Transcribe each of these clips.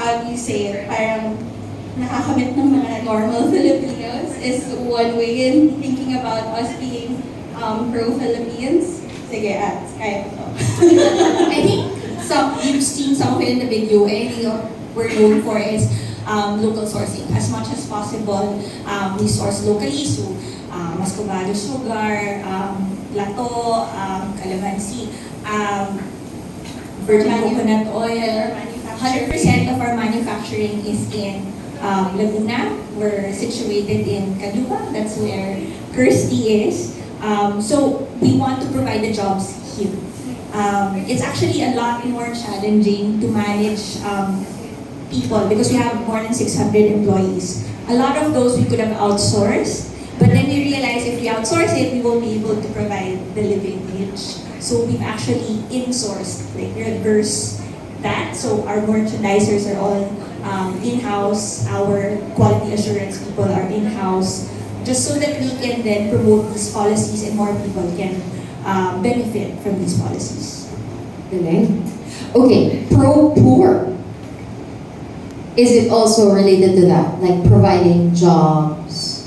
how do you say it, parang nakakamit ng mga normal Filipinos is one way in thinking about us being pro-Philippines. Sige, kaya ko to. I think you've seen some of it in the video. Anything we're known for is local sourcing. As much as possible, we source locally. So, Mascobado sugar, lato, calamansi, virgin coconut oil. 100% of our manufacturing is in Laguna. We're situated in Cadupa. That's where Kirsty is. So we want to provide the jobs here. It's actually a lot more challenging to manage people because we have more than 600 employees. A lot of those we could have outsourced, but then we realized if we outsource it, we won't be able to provide the living wage. So we've actually insourced, like reverse that. So our merchandisers are all in-house, our quality assurance people are in-house, just so that we can then promote these policies and more people can benefit from these policies. Galing. Okay, pro-poor. Is it also related to that, like providing jobs?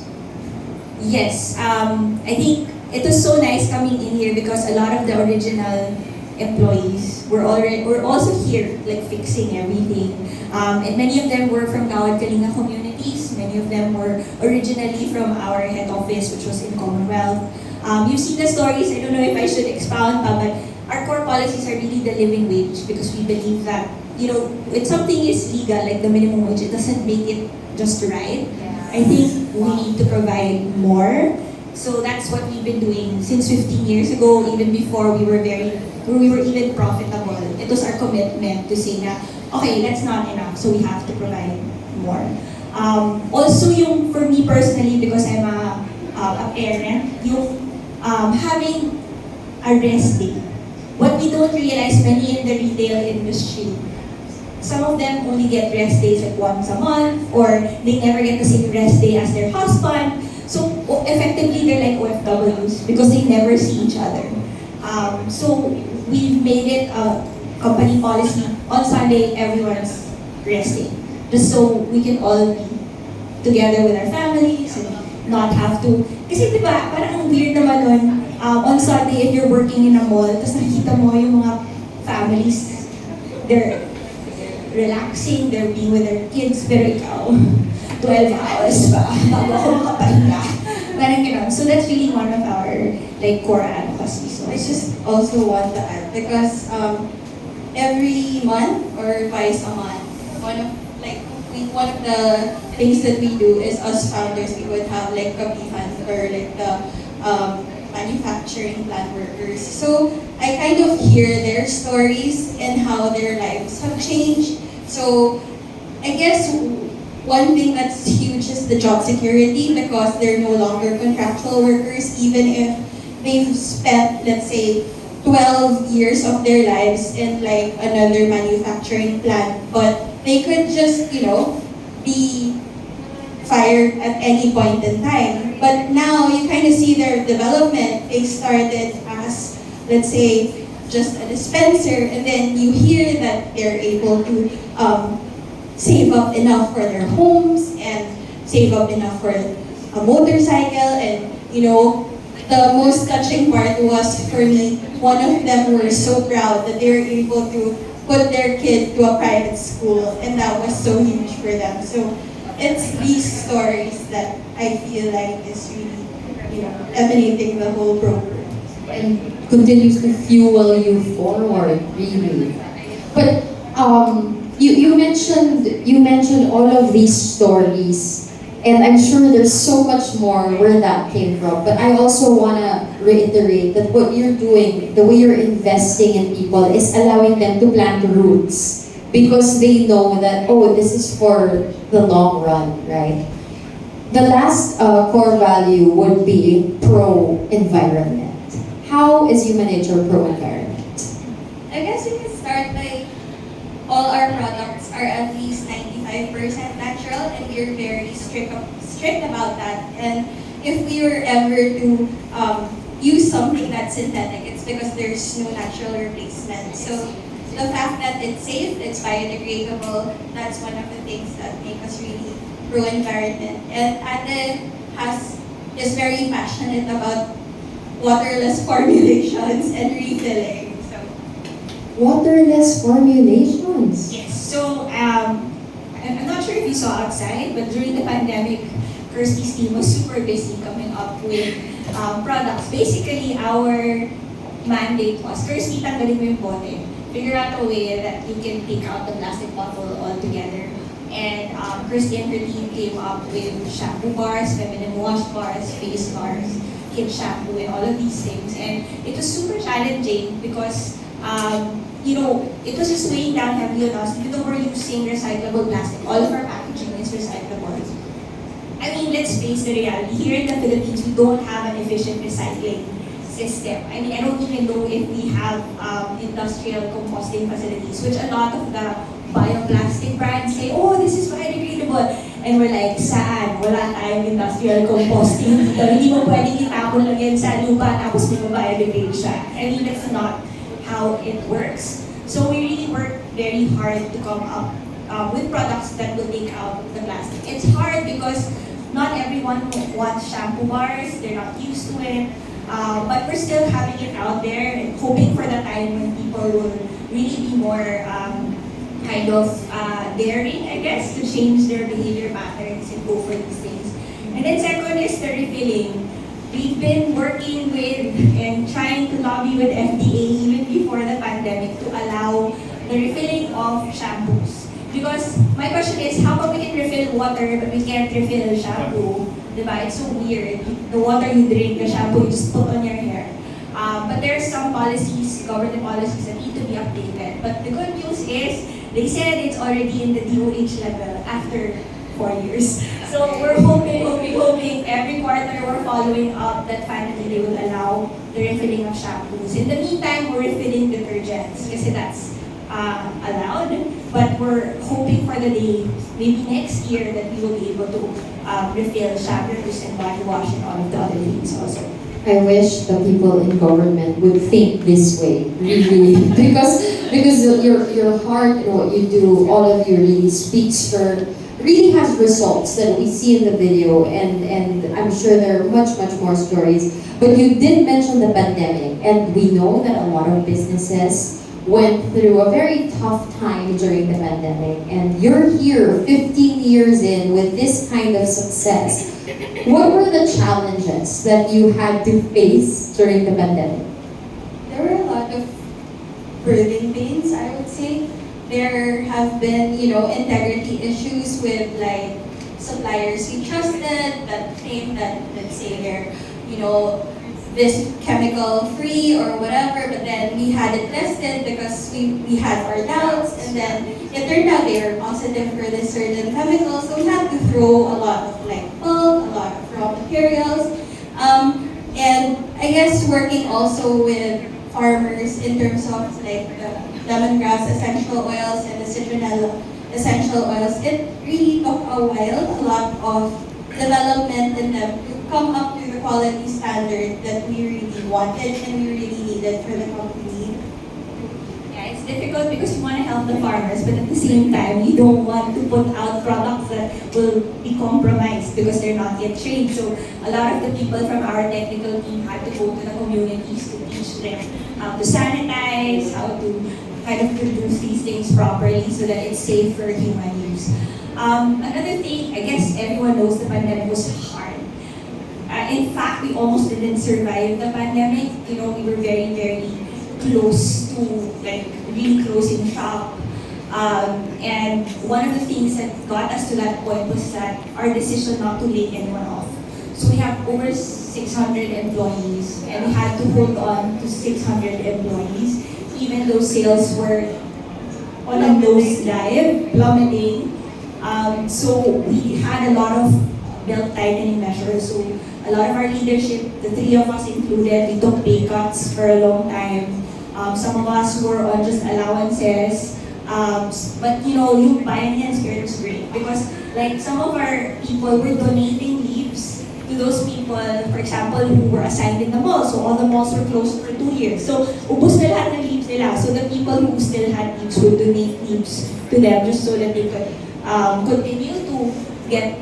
Yes, I think it was so nice coming in here because a lot of the original employees were also here, like fixing everything. And many of them were from Gawad Kalinga communities. Many of them were originally from our head office, which was in Commonwealth. You've seen the stories. I don't know if I should expound, but our core policies are really the living wage because we believe that, when something is legal, like the minimum wage, it doesn't make it just right. I think we need to provide more. So that's what we've been doing since 15 years ago, even before we were even profitable. It was our commitment to say na, okay, that's not enough, so we have to provide more. Also, for me personally, because I'm a parent, having a rest day. What we don't realize, many in the retail industry, some of them only get rest days like once a month, or they never get the same rest day as their husband. So effectively, they're like OFWs because they never see each other. So we've made it a company policy. On Sunday, everyone's resting, just so we can all be together with our families and not have to. Kasi diba, parang ang weird naman nun, on Sunday, if you're working in a mall, tapos nakikita mo yung mga families, they're relaxing, they're being with their kids, pero ikaw, 12 hours pa, bago ako makapahinga. Parang gano'n. So that's really one of our core advocacies. I just also want to add, because every month or twice a month, one of the things that we do is us founders, we would have like kapihan or like the manufacturing plant workers. So I kind of hear their stories and how their lives have changed. So I guess one thing that's huge is the job security, because they're no longer contractual workers, even if they've spent, let's say, 12 years of their lives in like another manufacturing plant, but they could just, be fired at any point in time. But now you kind of see their development. They started as, let's say, just a dispenser, and then you hear that they're able to save up enough for their homes and save up enough for a motorcycle. And the most touching part was, for me, one of them were so proud that they were able to put their kid to a private school, and that was so huge for them. So it's these stories that I feel like is really, emanating the whole program. And continues to fuel you forward, really. But you mentioned all of these stories, and I'm sure there's so much more where that came from. But I also wanna reiterate that what you're doing, the way you're investing in people, is allowing them to plant roots because they know that, oh, this is for the long run, right? The last core value would be pro-environment. How is Human Nature pro-environment? I guess we can start by all our products are at least 95% natural, and we're very strict about that. And if we were ever to use something that's synthetic, it's because there's no natural replacement. So the fact that it's safe, it's biodegradable, that's one of the things that make us really pro-environment. And Ate is very passionate about waterless formulations and refilling. So Waterless formulations. Yes. So, I'm not sure if you saw outside, but during the pandemic, Kirsty's team was super busy coming up with products. Basically, our mandate was, Kirsty, tanggalin mo yung bote. Figure out a way that you can take out the plastic bottle altogether. And Kirsty and her team came up with shampoo bars, feminine wash bars, face bars, kid shampoo, and all of these things. And it was super challenging because it was just weighing down heavily on us. Even though we're using recyclable plastic, all of our packaging is recyclable. I mean, let's face the reality. Here in the Philippines, we don't have an efficient recycling system. I mean, I don't even know if we have industrial composting facilities, which a lot of the bioplastic brands say, oh, this is biodegradable. And we're like, saan? Wala tayong industrial composting dito. Hindi mo pwedeng itapon lang yan sa lupa tapos biodegradable siya. I mean, that's not how it works. So we really work very hard to come up with products that will take out the plastic. It's hard because not everyone wants shampoo bars, they're not used to it, but we're still having it out there and hoping for the time when people will really be more daring, I guess, to change their behavior patterns and go for these things. And then second is the refilling. We've been working with and trying to lobby with FDA even before the pandemic to allow the refilling of shampoos. Because my question is, how come we can refill water but we can't refill shampoo? Diba? It's so weird. The water you drink, the shampoo you just put on your hair. But there are some policies, government policies that need to be updated. But the good news is, they said it's already in the DOH level after 4 years. So we're hoping every quarter we're following up that finally they will allow the refilling of shampoos. In the meantime, we're refilling detergents kasi that's allowed. But we're hoping for the day, maybe next year, that we will be able to refill shampoos and body wash and all of the other things also. I wish the people in government would think this way, really, because your heart and what you do, all of you really speaks for, really has results that we see in the video, and I'm sure there are much more stories. But you did mention the pandemic, and we know that a lot of businesses went through a very tough time during the pandemic, and you're here 15 years in with this kind of success. What were the challenges that you had to face during the pandemic? there were a lot of birthing pains, I would say. There have been, integrity issues with like suppliers we trusted that claim that, let's say, they're, this chemical free or whatever, but then we had it tested because we had our doubts, and then it turned out they were positive for this certain chemical, so we had to throw a lot of bulk, a lot of raw materials, and I guess working also with farmers in terms of like the lemongrass essential oils and the citronella essential oils, it really took a while, a lot of development in them to come up to the quality standard that we really wanted and we really needed for the company. Yeah, it's difficult because you want to help the farmers, but at the same time, you don't want to put out products that will be compromised because they're not yet trained. So a lot of the people from our technical team had to go to the communities to teach them how to sanitize, how to kind of produce these things properly so that it's safe for human use. Another thing, I guess everyone knows the pandemic was hard. In fact, we almost didn't survive the pandemic. We were very close to, really closing shop. And one of the things that got us to that point was that our decision not to lay anyone off. So we have over 600 employees, and we had to hold on to 600 employees, even though sales were on a nosedive, plummeting. So we had a lot of belt tightening measures. So a lot of our leadership, the three of us included, we took pay cuts for a long time. Some of us were on just allowances. But yung pioneer spirit was great because some of our people were donating leaves to those people, for example, who were assigned in the mall. So all the malls were closed for 2 years. So ubos na lahat ng leaves nila. So the people who still had leaves would donate leaves to them just so that they could continue to get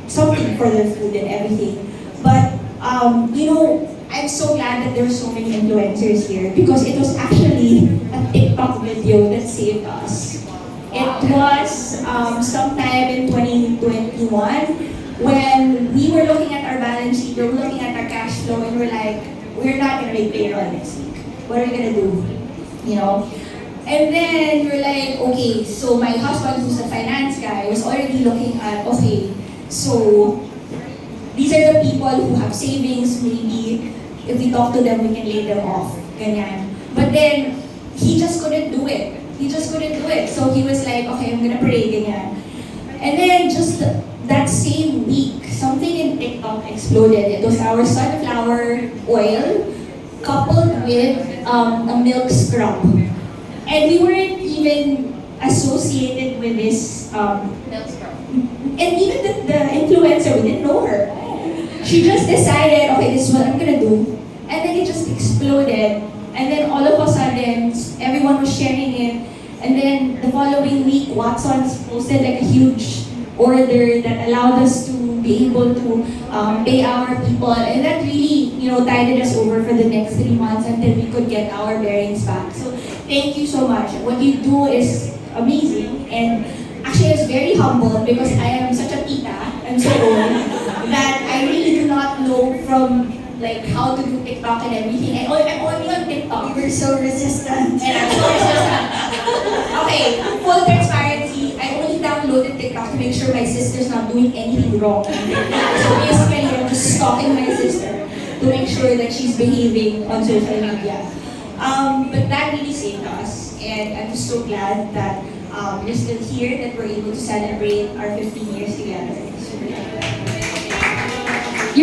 something for their food and everything. But I'm so glad that there's so many influencers here because it was actually a TikTok video that saved us. It was sometime in 2021 when we were looking at our balance sheet, we were looking at our cash flow, and we're like, we're not gonna make payroll next week. What are we gonna do? And then we're like, okay, so my husband, who's a finance guy, was already looking at, okay, so these are the people who have savings, maybe if we talk to them, we can lay them off, ganyan. But then, he just couldn't do it. He just couldn't do it. So he was like, okay, I'm gonna pray, ganyan. And then just that same week, something in TikTok exploded. It was our sunflower oil coupled with a milk scrub. And we weren't even associated with this milk scrub. And even the influencer, we didn't know her. She just decided, okay, this is what I'm gonna do. And then it just exploded. And then all of a sudden, everyone was sharing it. And then the following week, Watson's posted like a huge order that allowed us to be able to pay our people. And that really, tided us over for the next 3 months until we could get our bearings back. So thank you so much. What you do is amazing. And actually, I was very humbled because I am such a tita. I'm so old that I really do not know from how to do TikTok and everything. And I'm only on TikTok. You were so resistant. And I'm so resistant. Okay, full transparency, I only downloaded TikTok to make sure my sister's not doing anything wrong. So basically, I'm just stalking my sister to make sure that she's behaving on social media. But that really saved us. And I'm just so glad that we're still here, that we're able to celebrate our 15 years together. So, yeah.